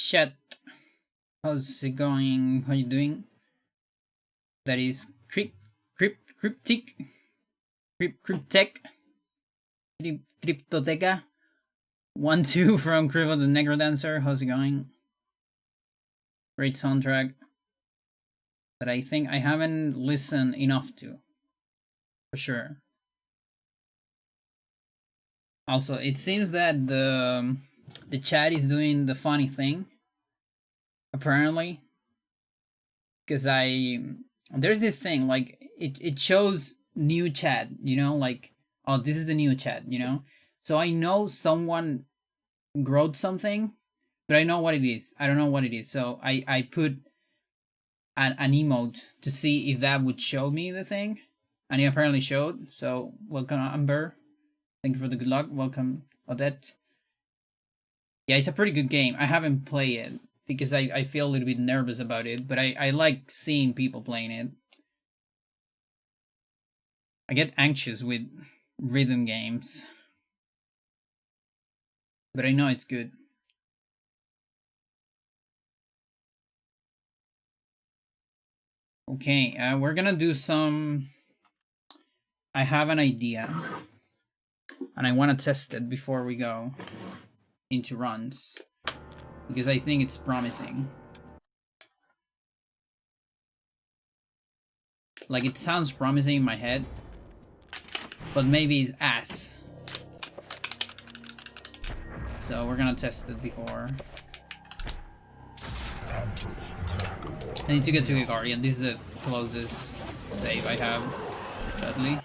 chat. How's it going? How you doing? That is cryptic, cryptech, cryptoteca. 1-2 from Crivo the Necrodancer. How's it going? Great soundtrack that I think I haven't listened enough to, for sure. Also, it seems that the chat is doing the funny thing, apparently, because there's this thing like it shows new chat, you know, like, oh, this is the new chat, you know. So I know someone wrote something, but I know what it is. I don't know what it is. So I put an emote to see if that would show me the thing, and it apparently showed. So welcome, Amber. Thank you for the good luck. Welcome, Odette. Yeah, it's a pretty good game. I haven't played it because I feel a little bit nervous about it, but I like seeing people playing it. I get anxious with rhythm games, but I know it's good. Okay, we're gonna do some... I have an idea, and I want to test it before we go into runs, because I think it's promising. Like, it sounds promising in my head, but maybe it's ass. So we're gonna test it before. I need to get to a Guardian. This is the closest save I have, sadly.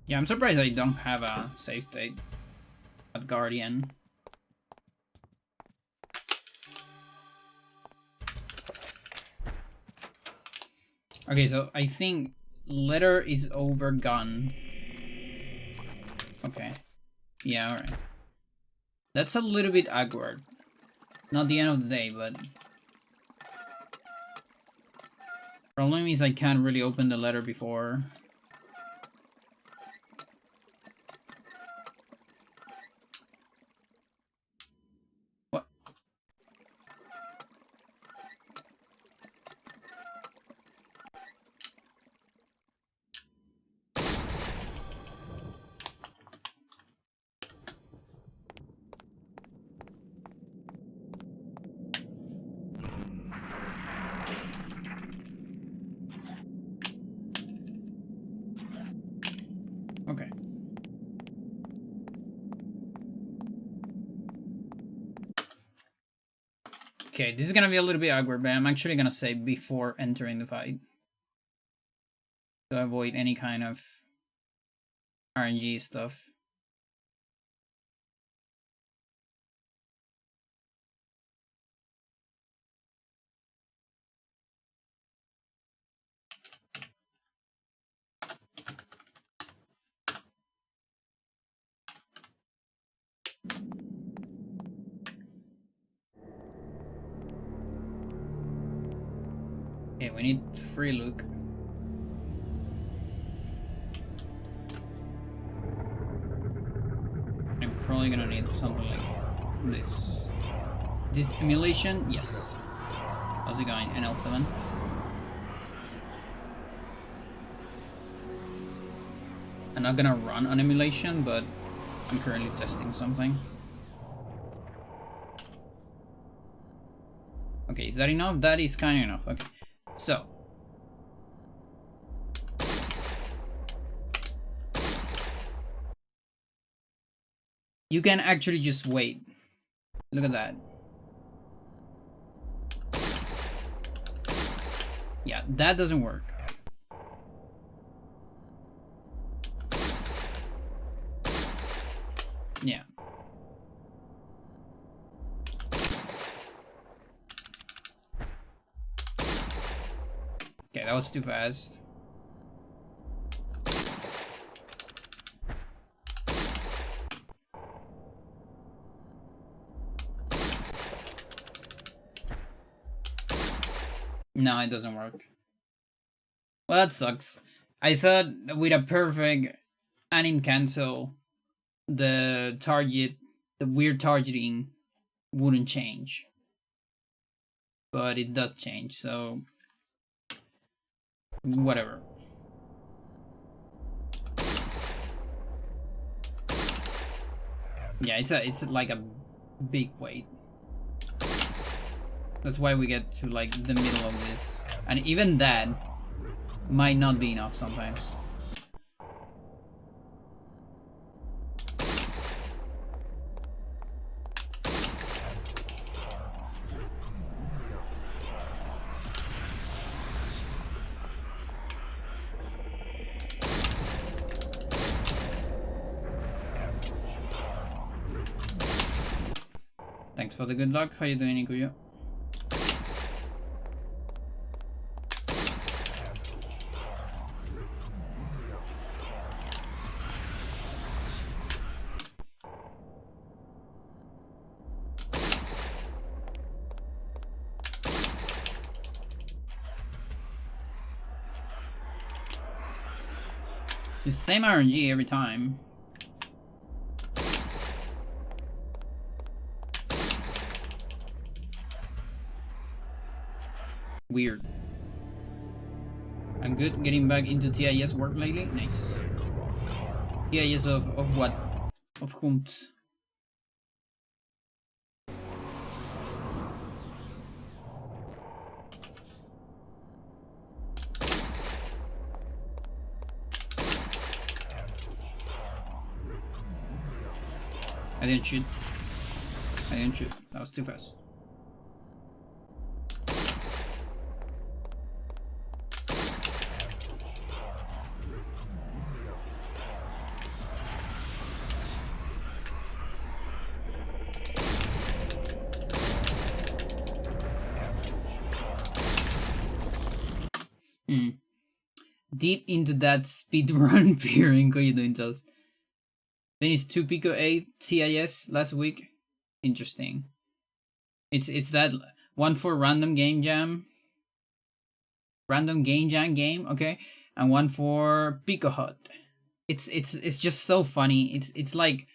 Yeah, I'm surprised I don't have a save state at Guardian. Okay, so I think letter is over gun. Okay. Yeah, alright. That's a little bit awkward. Not the end of the day, but... Problem is I can't really open the letter before. What? Okay. Okay, this is gonna be a little bit awkward, but I'm actually gonna say before entering the fight, to avoid any kind of RNG stuff. Okay, we need free Luke. I'm probably gonna need something like this. This emulation, yes. How's it going? NL7. I'm not gonna run on emulation, but I'm currently testing something. Okay, is that enough? That is kind of enough. Okay, so you can actually just wait. Look at that. Yeah, that doesn't work. Yeah. Okay, that was too fast. No, it doesn't work. Well, that sucks. I thought with a perfect anim cancel, the weird targeting wouldn't change. But it does change, so whatever. Yeah, it's like a big weight. That's why we get to like the middle of this. And even that might not be enough sometimes. Thanks for the good luck. How you doing, Ikuyo? The same RNG every time. Weird. I'm good getting back into TIS work lately. Nice. TIS of what? Of whom? I didn't shoot. I didn't shoot. That was too fast. Deep into that speedrun peering. How you doing, Toast? Finished 2 Pico 8 CIS last week. Interesting. It's that one for random game jam. Random game jam game, okay? And one for Pico Hut. It's just so funny. It's like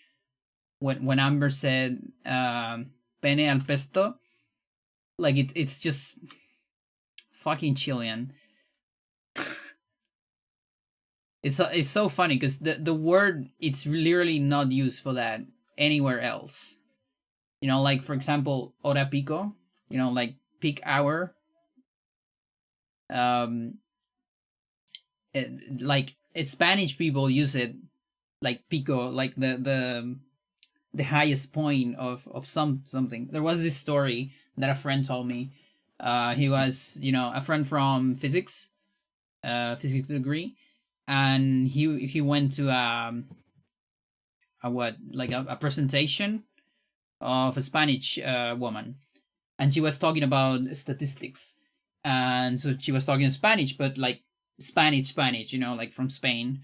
when Amber said pene al pesto. Like it's just fucking Chilean. It's so funny because the word it's literally not used for that anywhere else. You know, like for example, hora pico. You know, like peak hour. Like Spanish people use it like pico, like the highest point of something. There was this story that a friend told me. He was a friend from physics degree. And he went to a presentation of a Spanish woman, and she was talking about statistics, and so she was talking in Spanish, but like Spanish, like from Spain,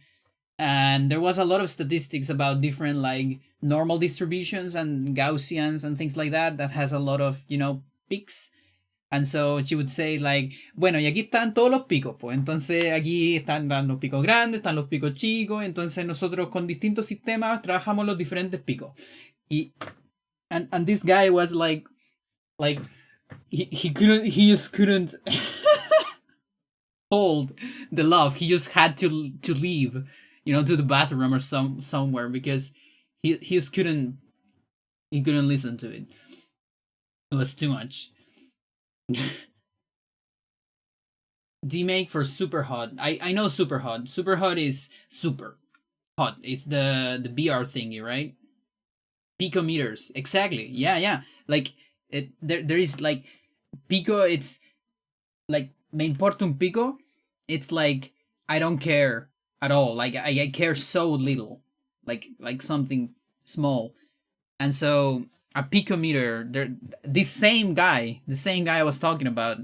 and there was a lot of statistics about different like normal distributions and Gaussians and things like that has a lot of peaks. And so she would say like, bueno, y aquí están todos los picos, pues entonces aquí están los picos grandes, están los picos chicos, entonces nosotros con distintos sistemas trabajamos los diferentes picos. And this guy was like he just couldn't hold the laugh. He just had to leave, to the bathroom or somewhere because he just couldn't listen to it. It was too much. D-make for super hot. I know super hot. Super hot is super hot. It's the BR thingy, right? Picometers. Exactly. Yeah. Like there is like pico. It's like me importa un pico, it's like I don't care at all. Like I care so little, like something small. And so a picometer, there, the same guy I was talking about,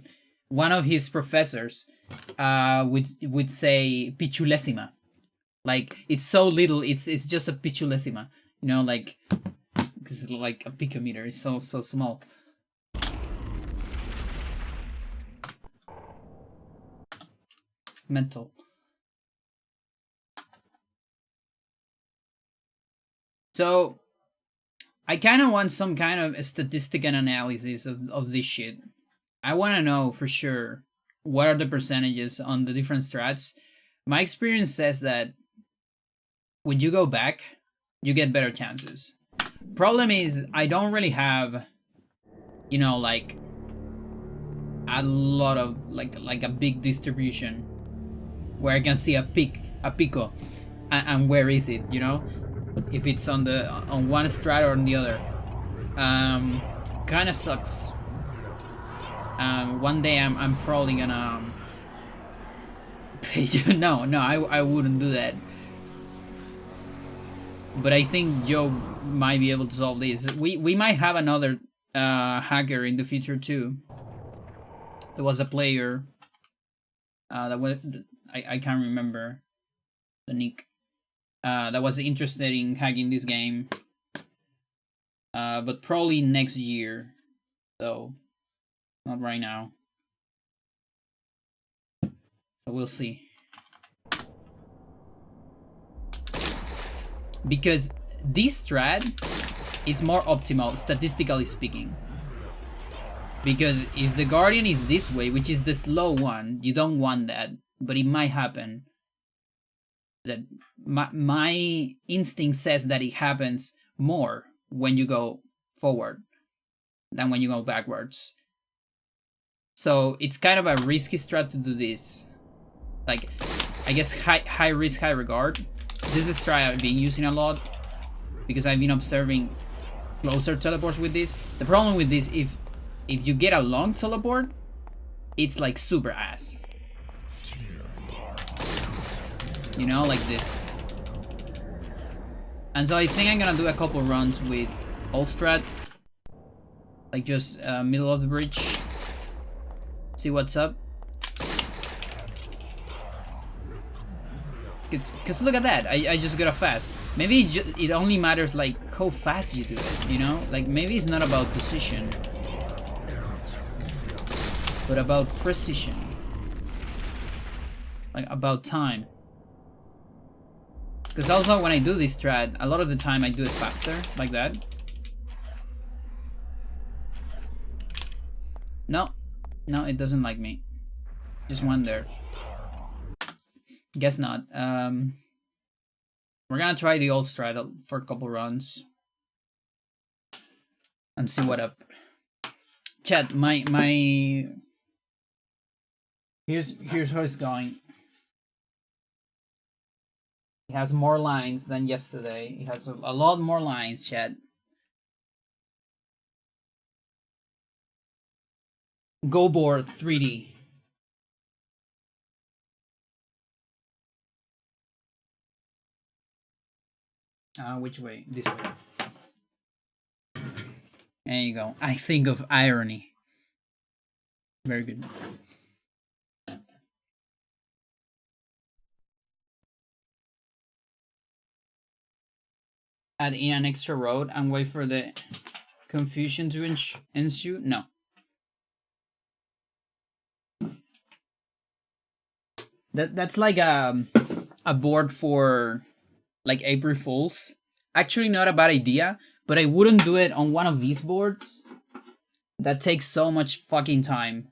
one of his professors, would say pichulesima. Like it's so little, it's just a pichulesima. You know, like because like a picometer is so small. Mental. So I kind of want some kind of statistical analysis of this shit. I want to know for sure what are the percentages on the different strats. My experience says that when you go back, you get better chances. Problem is, I don't really have, you know, like a lot of like a big distribution where I can see a pico, and where is it? You know, if it's on one strat or on the other. Kind of sucks. One day I'm probably gonna page. No, I wouldn't do that. But I think Joe might be able to solve this. We might have another hacker in the future too. There was a player that was I can't remember the nick. That was interested in hacking this game. But probably next year, though. Not right now. So we'll see. Because this strat is more optimal, statistically speaking. Because if the Guardian is this way, which is the slow one, you don't want that. But it might happen. That my instinct says that it happens more when you go forward than when you go backwards. So it's kind of a risky strat to do this. Like, I guess high risk, high regard. This is a strat I've been using a lot because I've been observing closer teleports with this. The problem with this, if you get a long teleport, it's like super ass. You know, like this. And so I think I'm gonna do a couple runs with all strat. Like just middle of the bridge. See what's up. Cause look at that, I just got a fast. Maybe it only matters like how fast you do it, you know? Like maybe it's not about position, but about precision. Like about time. Because also when I do this strat, a lot of the time I do it faster, like that. No, it doesn't like me. Just one there. Guess not. We're gonna try the old strat for a couple runs and see what up. Chat, my here's how it's going. It has more lines than yesterday. It has a lot more lines, chat. Go board 3D. Which way? This way. There you go. I think of irony. Very good. Add in an extra road and wait for the confusion to ensue? No. That's like a board for like April Fools. Actually not a bad idea, but I wouldn't do it on one of these boards that takes so much fucking time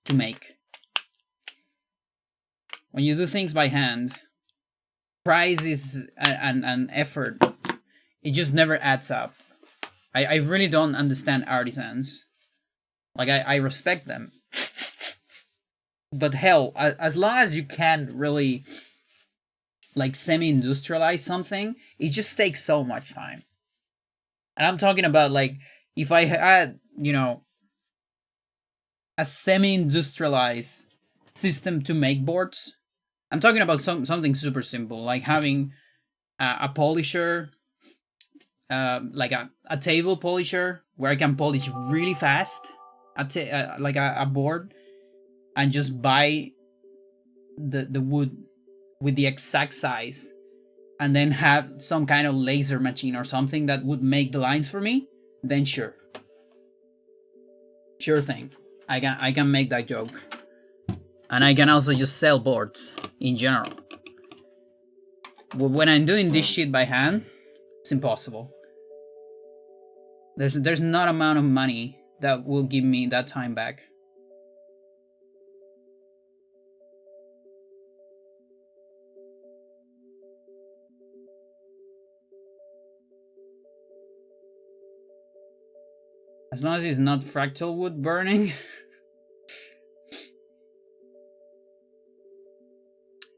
to make. When you do things by hand, price is an effort. It just never adds up. I really don't understand artisans. Like I respect them. But hell, as long as you can't really like semi-industrialize something, it just takes so much time. And I'm talking about like if I had, you know, a semi-industrialized system to make boards. I'm talking about something super simple, like having a polisher, like a table polisher where I can polish really fast, like a board, and just buy the wood with the exact size, and then have some kind of laser machine or something that would make the lines for me. Then sure thing, I can make that joke. And I can also just sell boards in general. But when I'm doing this shit by hand, it's impossible. There's not amount of money that will give me that time back. As long as it's not fractal wood burning.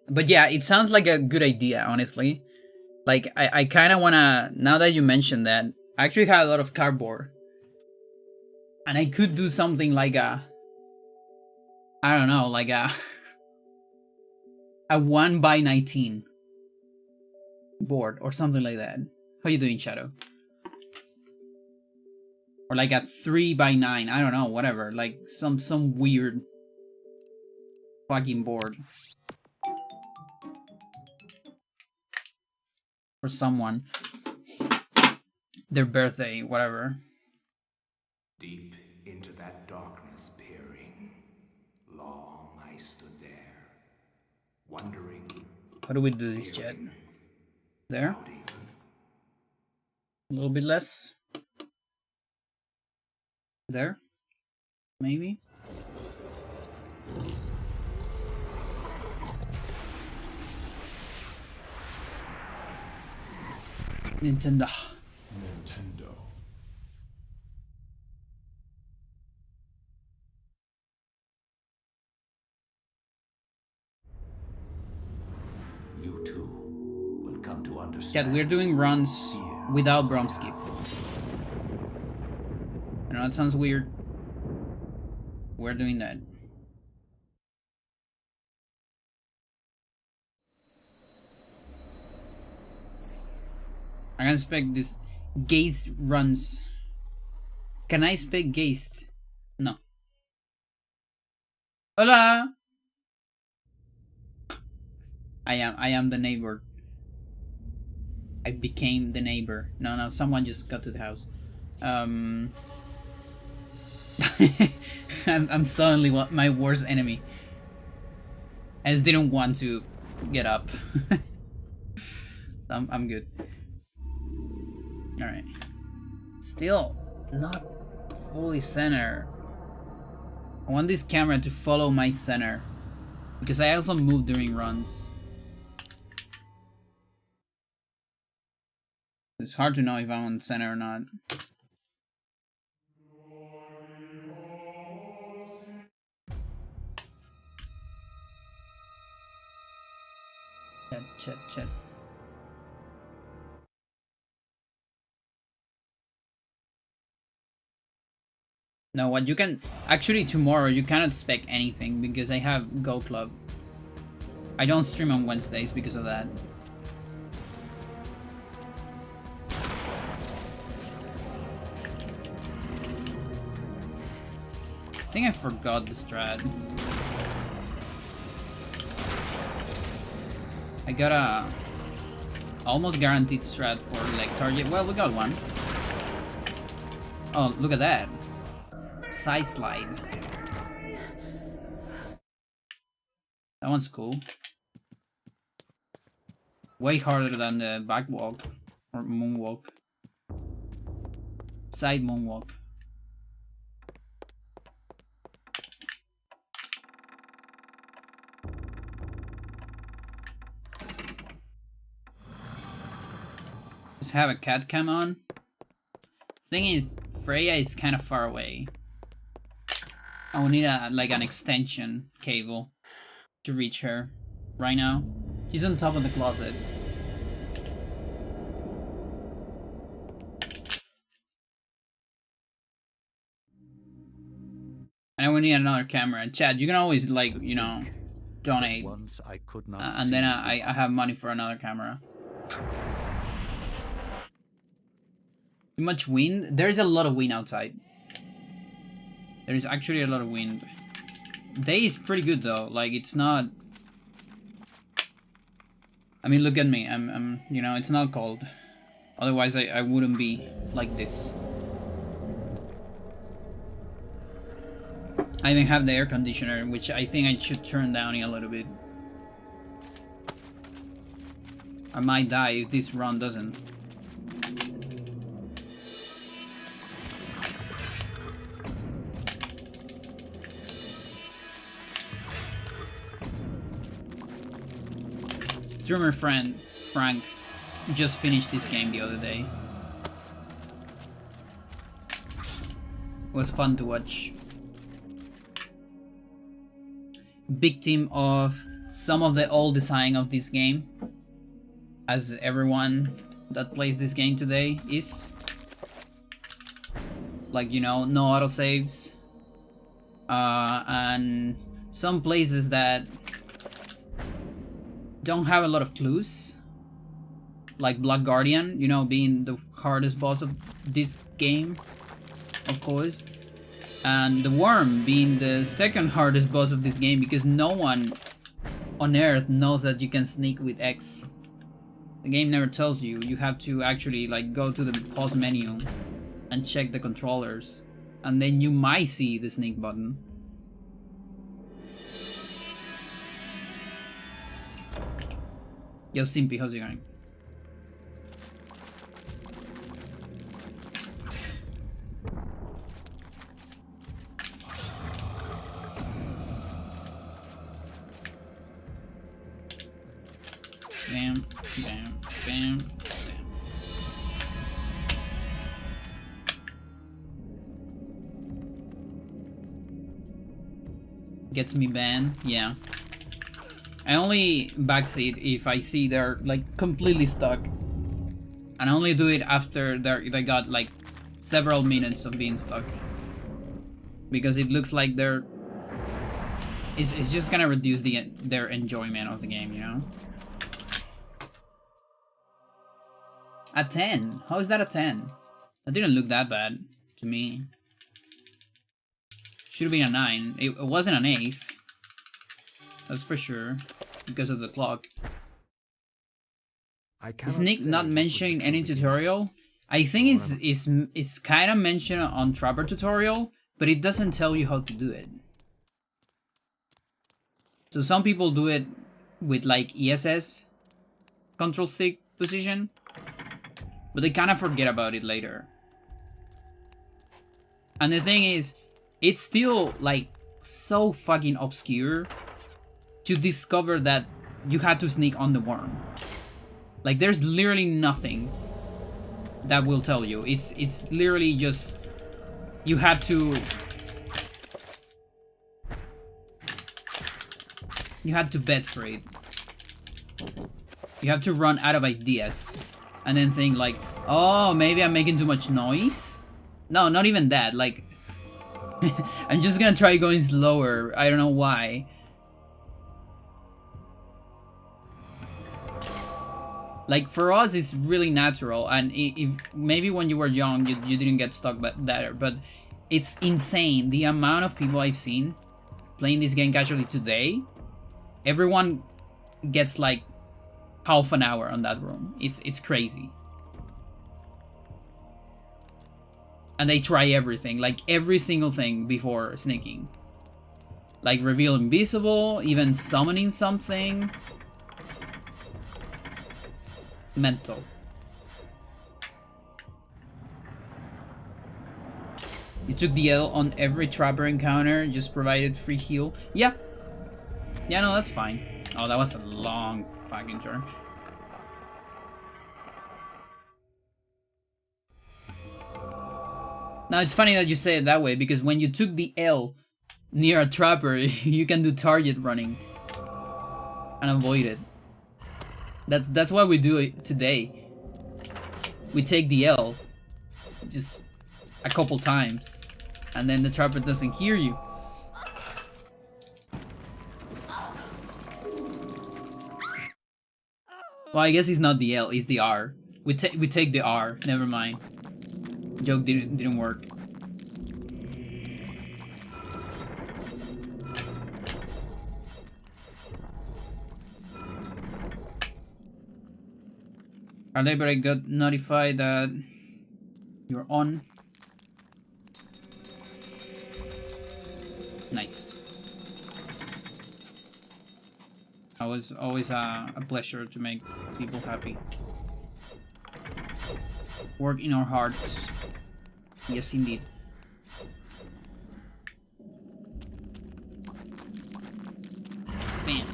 But yeah, it sounds like a good idea, honestly. Like, I kind of want to, now that you mentioned that, I actually have a lot of cardboard. And I could do something like I don't know, like a 1x19 board or something like that. How you doing, Shadow? Or like a 3x9, I don't know, whatever. Like some weird fucking board. For someone. Their birthday, whatever. Deep into that darkness peering, long I stood there, wondering. How do we do this, Jet? There? A little bit less. There? Maybe? Nintendo. You too will come to understand. Yeah, we're doing runs without Bromskip. I know it sounds weird. We're doing that. I can expect this Geist runs. Can I expect Geist? No. Hola! I am the neighbor. I became the neighbor. No, someone just got to the house. I'm suddenly my worst enemy. I just didn't want to get up. I'm good. Alright. Still not fully center. I want this camera to follow my center. Because I also move during runs. It's hard to know if I'm on center or not. Chat. No, what you can... Actually, tomorrow you cannot expect anything because I have Go Club. I don't stream on Wednesdays because of that. I think I forgot the strat. I got a almost guaranteed strat for leg target. Well, we got one. Oh, look at that. Side slide. That one's cool. Way harder than the back walk or moonwalk. Side moonwalk. Just have a cat cam on. Thing is, Freya is kind of far away. I will need like an extension cable to reach her right now. She's on top of the closet. And we need another camera. Chad, you can always, like, you know, donate. Once I could not And then I have money for another camera. Too much wind? There's a lot of wind outside. There's actually a lot of wind. Day is pretty good though. Like, it's not... I mean, look at me. I'm you know, it's not cold. Otherwise, I wouldn't be like this. I even have the air conditioner, which I think I should turn down a little bit. I might die if this run doesn't. Streamer friend Frank just finished this game the other day. It was fun to watch. Victim of some of the old design of this game, as everyone that plays this game today is. Like, you know, no autosaves, and some places that don't have a lot of clues, like Black Guardian, you know, being the hardest boss of this game, of course, and the Worm being the second hardest boss of this game, because no one on Earth knows that you can sneak with X. The game never tells you. You have to actually, like, go to the pause menu and check the controllers, and then you might see the sneak button. Yo, Simpy, how's it going? Bam, bam, bam, bam. Gets me banned? Yeah. I only backseat if I see they're, like, completely stuck. And I only do it after they got, like, several minutes of being stuck. Because it looks like they're... It's just gonna reduce their enjoyment of the game, you know? A 10? How is that a 10? That didn't look that bad to me. Should have been a 9. It wasn't an 8. That's for sure, because of the clock. Is Nick not mentioning any tutorial? I think it's kind of mentioned on Trapper tutorial, but it doesn't tell you how to do it. So some people do it with, like, ESS control stick position, but they kind of forget about it later. And the thing is, it's still, like, so fucking obscure to discover that you had to sneak on the worm. Like, there's literally nothing that will tell you. It's literally just you have to bet for it. You have to run out of ideas and then think like, oh, maybe I'm making too much noise. No, not even that. Like, I'm just gonna try going slower. I don't know why. Like, for us, it's really natural, and if maybe when you were young, you didn't get stuck better, but it's insane the amount of people I've seen playing this game casually today. Everyone gets like half an hour on that room. It's crazy. And they try everything, like every single thing before sneaking. Like reveal invisible, even summoning something. Mental. You took the L on every trapper encounter, just provided free heal. Yeah. Yeah, no, that's fine. Oh, that was a long fucking turn. Now, it's funny that you say it that way, because when you took the L near a trapper, you can do target running and avoid it. That's why we do it today. We take the L just a couple times, and then the trapper doesn't hear you. Well, I guess it's not the L, it's the R. We take the R. Never mind. Joke didn't work. But I got notified that you're on. Nice. Always a pleasure to make people happy. Work in our hearts. Yes, indeed. Bam.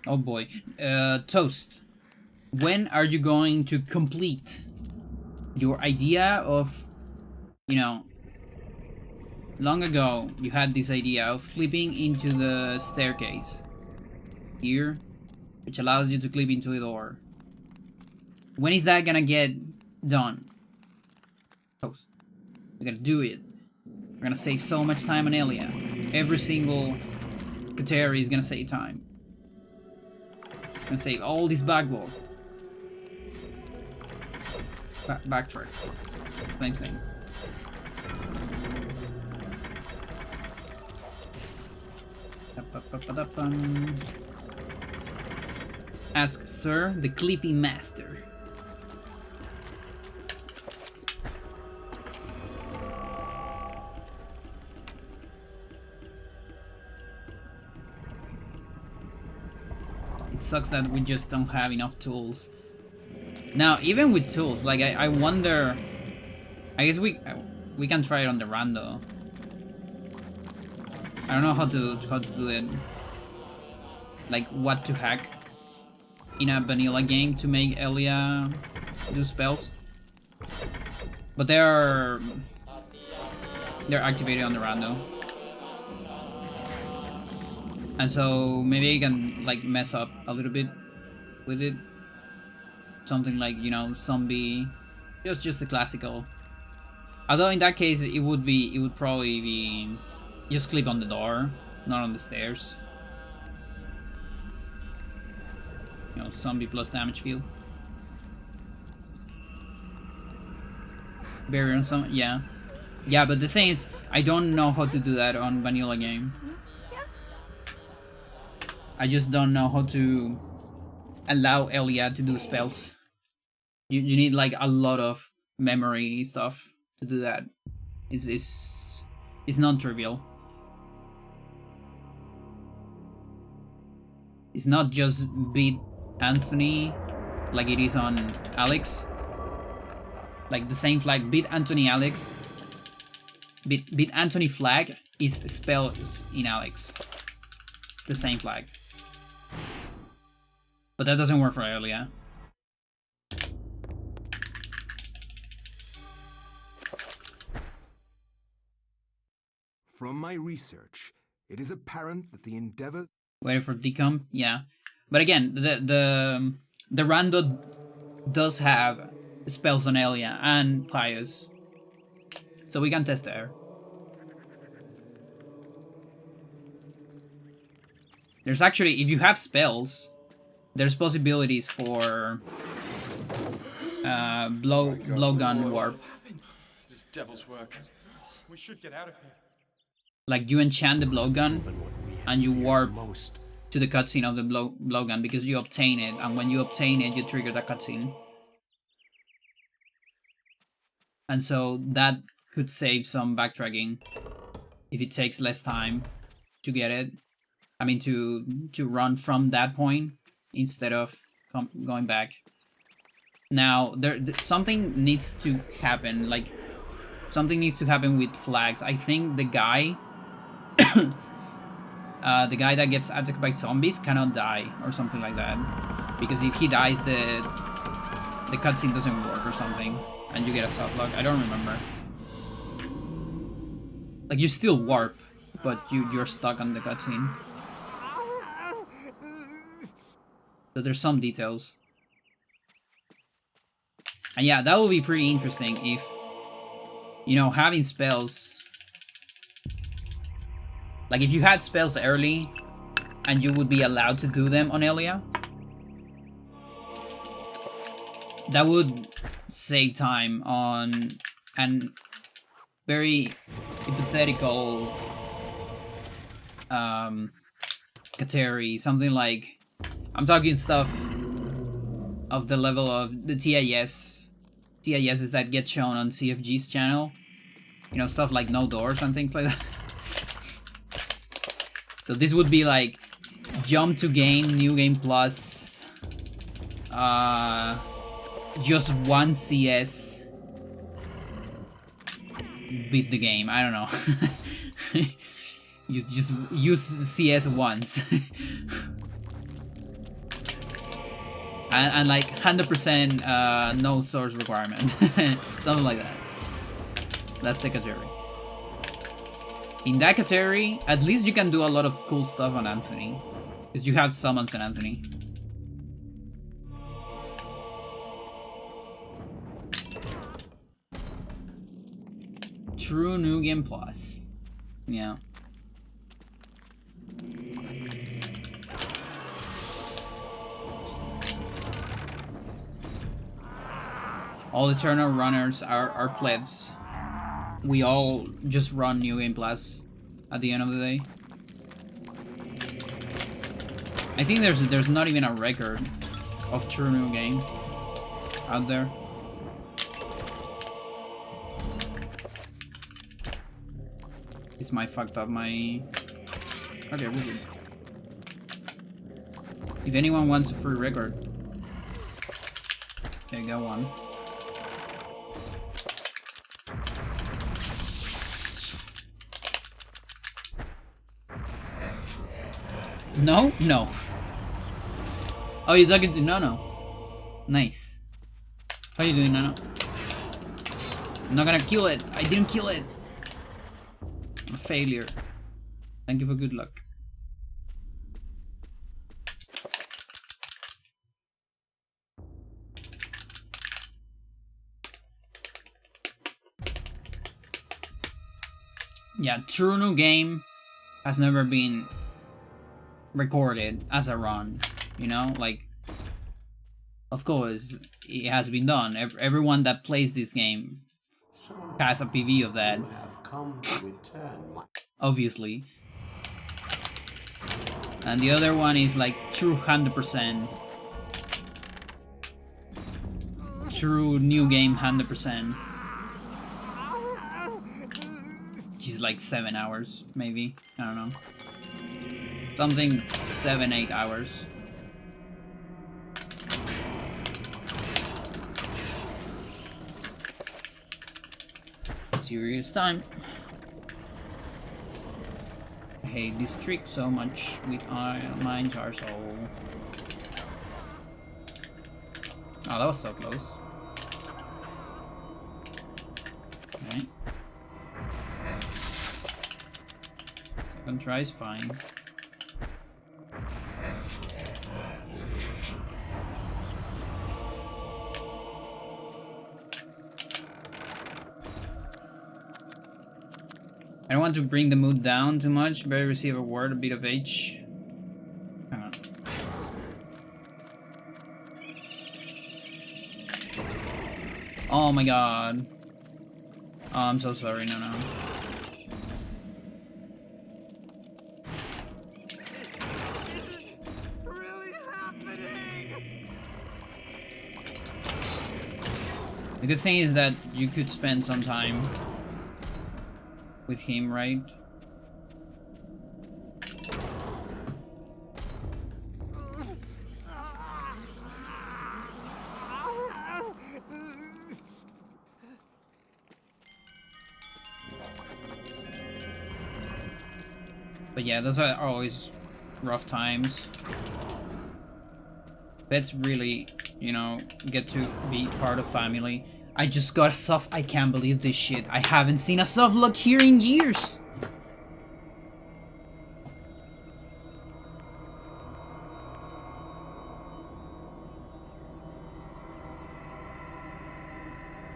Oh boy. Toast. When are you going to complete your idea of, you know, long ago you had this idea of clipping into the staircase here, which allows you to clip into a door. When is that gonna get done? Toast. We gotta do it. We're gonna save so much time on Elia. Every single Kateri is gonna save time. Gonna save all this backlog. Backtrack. Same thing. Ask Sir, the Clippy Master. It sucks that we just don't have enough tools. Now, even with tools, like I wonder. I guess we can try it on the rando. I don't know how to do it. Like what to hack in a vanilla game to make Elia do spells. But they're activated on the rando. And so maybe I can like mess up a little bit with it. Something like, you know, zombie, just the classical. Although in that case it would probably be just clip on the door, not on the stairs. You know, zombie plus damage field. Barrier on some, yeah. Yeah, but the thing is, I don't know how to do that on vanilla game. I just don't know how to allow Elia to do spells. You need like a lot of memory stuff to do that. It's non-trivial. It's not just beat Anthony like it is on Alex. Like the same flag, beat Anthony Alex. Beat Anthony flag is spells in Alex. It's the same flag. But that doesn't work for Elia. From my research, it is apparent that the endeavors... Waiting for decomp, yeah. But again, the rando does have spells on Elia and Pius. So we can test there. There's actually, if you have spells, there's possibilities for blowgun warp. This devil's work. We should get out of here. Like you enchant the blowgun and you warp to the cutscene of the blowgun because you obtain it, and when you obtain it, you trigger the cutscene. And so that could save some backtracking if it takes less time to get it. I mean, to run from that point instead of going back. Now, something needs to happen. Like, something needs to happen with flags. I think the guy, the guy that gets attacked by zombies cannot die or something like that. Because if he dies, the cutscene doesn't work or something, and you get a soft lock. I don't remember. Like, you still warp, but you're stuck on the cutscene. So there's some details. And yeah, that would be pretty interesting if, you know, having spells Like if you had spells early, and you would be allowed to do them on Elia, that would save time on an very hypothetical Kateri, something like, I'm talking stuff of the level of the TISs that get shown on CFG's channel. You know, stuff like no doors and things like that. So this would be like jump to game, new game plus, just one CS, beat the game. I don't know. You just use CS once. and like 100% no source requirement. Something like that. That's the Kateri. In that Kateri, at least you can do a lot of cool stuff on Anthony. Because you have summons on Anthony. True New Game Plus. Yeah. All eternal runners are plebs. We all just run New Game Plus at the end of the day. I think there's not even a record of True New Game out there. It's my fucked up my... Okay, we're good. If anyone wants a free record, okay, got one. No? No. Oh, you're talking to Nono. Nice. How you doing, Nono? I'm not gonna kill it. I didn't kill it. I'm a failure. Thank you for good luck. Yeah, True New Game has never been recorded as a run, you know, like, of course it has been done. Everyone that plays this game has a PV of that, obviously, and the other one is like true 100%, true new game 100%, which is like 7 hours maybe, I don't know. Something 7-8 hours. Serious time. I hate this trick so much with my entire soul. Oh, that was so close. Okay. Second try is fine. I don't want to bring the mood down too much. Better receive a word, a bit of H. Hang on. Oh my god. Oh, I'm so sorry. No, no. The good thing is that you could spend some time with him, right? But yeah, those are always rough times. Pets really, you know, get to be part of family. I just got a soft. I can't believe this shit. I haven't seen a soft look here in years.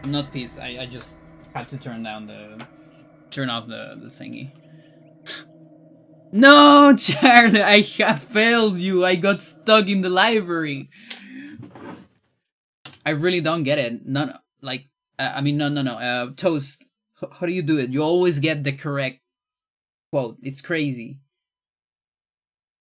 I'm not pissed. I just had to turn off the thingy. No, Charlie, I have failed you. I got stuck in the library. I really don't get it. None, like, I mean, no. Toast, how do you do it? You always get the correct quote. It's crazy.